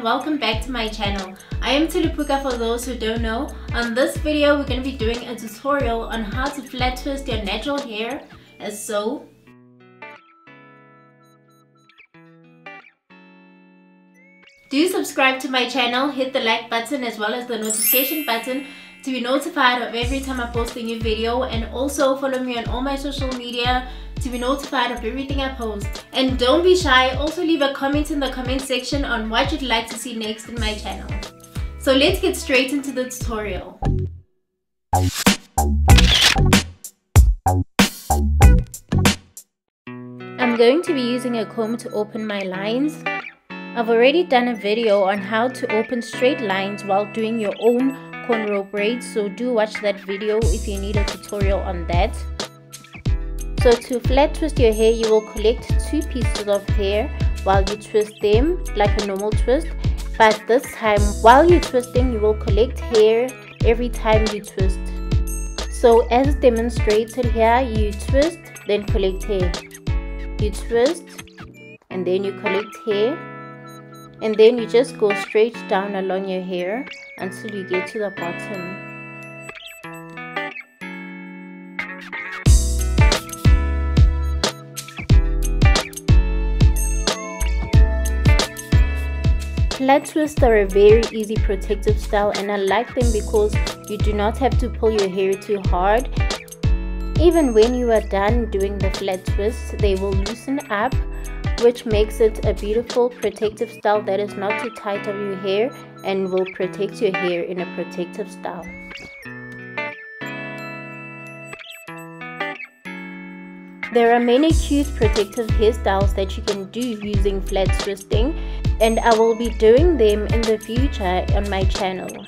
welcome back to my channel. I am Tsholo Phoka for those who don't know. On this video we're going to be doing a tutorial on how to flat twist your natural hair as so. Do subscribe to my channel, hit the like button as well as the notification button to be notified of every time I post a new video, and also follow me on all my social media to be notified of everything I post. And don't be shy, also leave a comment in the comment section on what you'd like to see next in my channel. So let's get straight into the tutorial. I'm going to be using a comb to open my lines. I've already done a video on how to open straight lines while doing your own cornrow braids, so do watch that video if you need a tutorial on that. So to flat twist your hair, you will collect two pieces of hair while you twist them like a normal twist, but this time while you're twisting you will collect hair every time you twist. So as demonstrated here, you twist then collect hair, you twist and then you collect hair, and then you just go straight down along your hair until you get to the bottom. Flat twists are a very easy protective style, and I like them because you do not have to pull your hair too hard. Even when you are done doing the flat twists, they will loosen up, which makes it a beautiful protective style that is not too tight on your hair and will protect your hair in a protective style. There are many cute protective hairstyles that you can do using flat twisting, and I will be doing them in the future on my channel.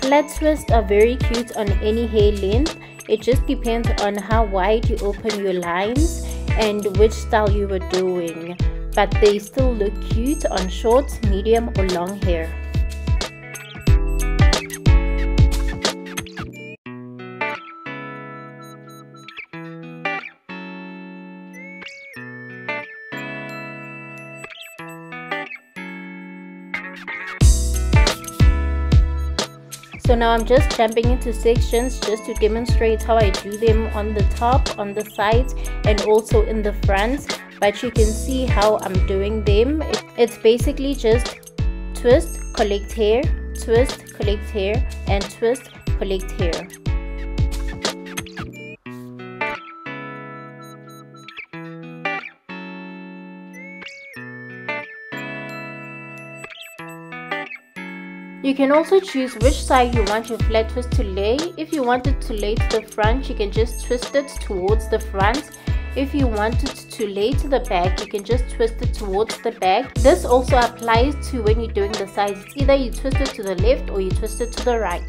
Flat twists are very cute on any hair length. It just depends on how wide you open your lines and which style you were doing, but they still look cute on short, medium or long hair. So now I'm just jumping into sections just to demonstrate how I do them on the top, on the sides and also in the front, but you can see how I'm doing them. It's basically just twist, collect hair, twist, collect hair and twist, collect hair. You can also choose which side you want your flat twist to lay. If you want it to lay to the front, you can just twist it towards the front. If you want it to lay to the back, you can just twist it towards the back. This also applies to when you're doing the sides. It's either you twist it to the left or you twist it to the right.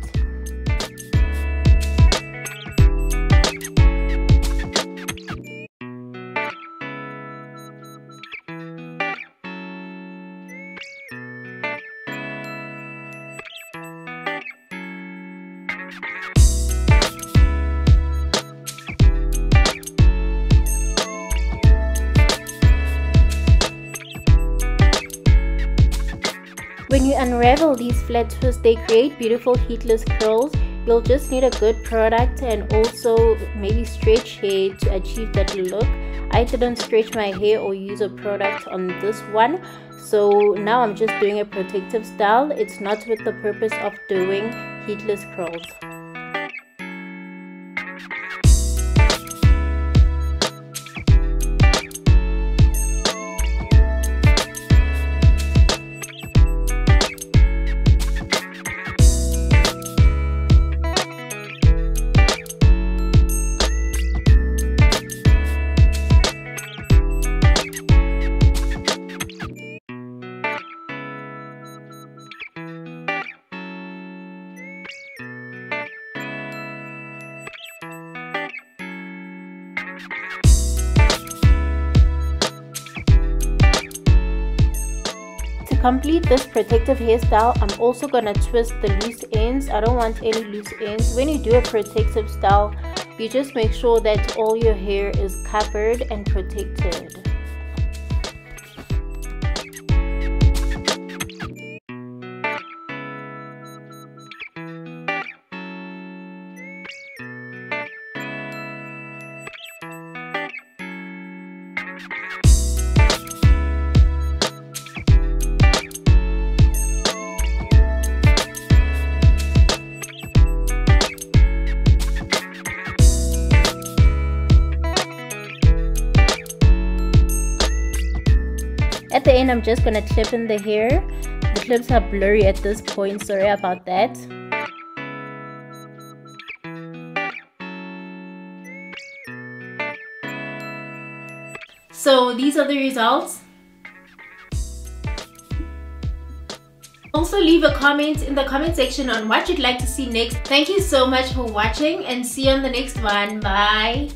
When you unravel these flat twists, they create beautiful heatless curls. You'll just need a good product and also maybe stretch hair to achieve that look. I didn't stretch my hair or use a product on this one, so now I'm just doing a protective style. It's not with the purpose of doing heatless curls. complete this protective hairstyle, I'm also gonna twist the loose ends. I don't want any loose ends. When you do a protective style, you just make sure that all your hair is covered and protected. At the end, I'm just gonna clip in the hair. The clips are blurry at this point, sorry about that. So these are the results. Also leave a comment in the comment section on what you'd like to see next. Thank you so much for watching and see you on the next one. Bye.